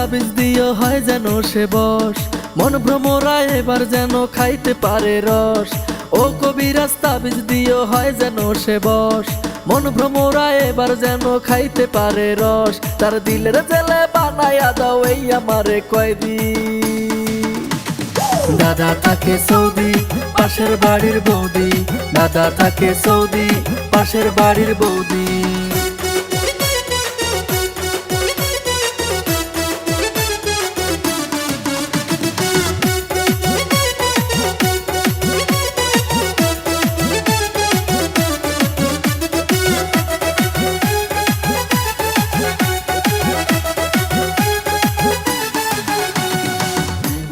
তাবিজ দিও হয় যেন সে বশ, মন ভ্রমরা এবার যেন খাইতে পারে রস। ও কবিরাজ তাবিজ দিও হয় যেন সে বশ, মন ভ্রমরা এবার যেন খাইতে পারে রস। তার দিলের জেলে বানায়া দাও এই আমারে কয়দি। দাদা থাকে সৌদি, পাশের বাড়ির বৌদি। দাদা থাকে সৌদি, পাশের বাড়ির বৌদি।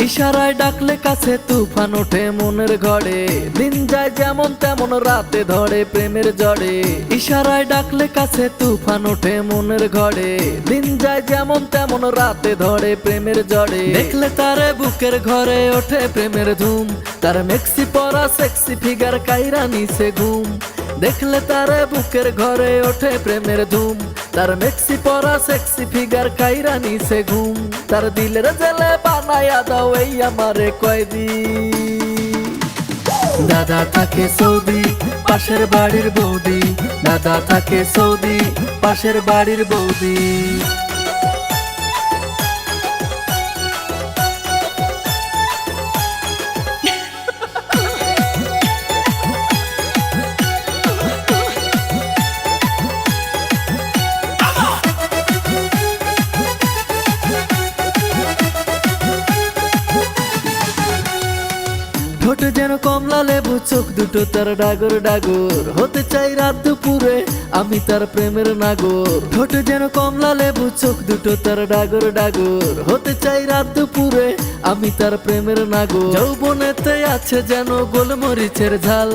ইশারায় ডাকলে কাছে তুফান ওঠে মনের ঘরে, দিন যায় যেমন তেমন রাতে ধরে প্রেমের জড়ে। ইশারায় ডাকলে কাছে তুফান ওঠে মনের ঘরে, দিন যায় যেমন তেমন রাতে ধরে প্রেমের জড়ে। দেখলে তারে বুকের ঘরে ওঠে প্রেমের ধুম, তার মেক্সি পরা সেক্সি ফিগার কাইরা নিছে ঘুম। দেখলে তারে বুকের ঘরে ওঠে প্রেমের ধুম, তার মেক্সি পরা সেক্সি ফিগার কাইরা নিছে ঘুম। তার দিলের জেলে বানায়া দাও এই আমারে কয়দি। দাদা থাকে সৌদি, পাশের বাড়ির বৌদি। দাদা থাকে সৌদি, পাশের বাড়ির বৌদি। ঠোঁটে যেন কমলা লেবু, চোখ দুটো তার ডাগর ডাগর। হতে চাই রাত দুপুরে আমি তার প্রেমের নাগর। ঠোঁটে যেন কমলা লেবু, চোখ দুটো তার ডাগর ডাগর। হতে চাই রাত দুপুরে আমি তার প্রেমের নাগর। যৌবনেতে আছে যেন গোলমরিচের ঝাল,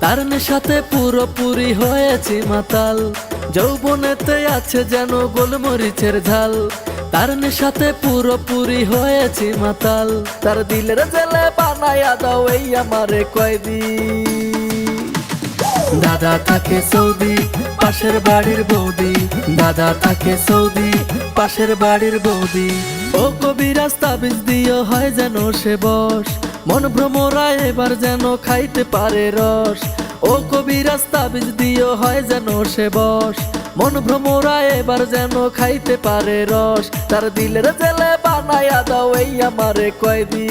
তার নেশাতে পুরোপুরি হয়েছি মাতাল। যৌবনেতে আছে যেন গোলমরিচের ঝাল, তার নেশাতে পুরোপুরি হয়েছি মাতাল। তার দিলের জেলে বানায়া দাও এই আমারে কয়দি। দাদা থাকে সৌদি, পাশের বাড়ির বৌদি। দাদা থাকে সৌদি, পাশের বাড়ির বৌদি। ও কবিরাজ তাবিজ দিও হয় যেন সে বশ, মন ভ্রমরা এবার যেন খাইতে পারে রস। ও কবিরাজ তাবিজ দিও হয় যেন সে বশ, মন ভ্রমরা এবার যেন খাইতে পারে রস। তার দিলের জেলে বানায়া দাও এই আমারে কয়দি।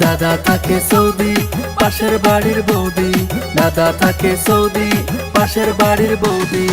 দাদা থাকে সৌদি, পাশের বাড়ির বৌদি। দাদা থাকে সৌদি, পাশের বাড়ির বৌদি।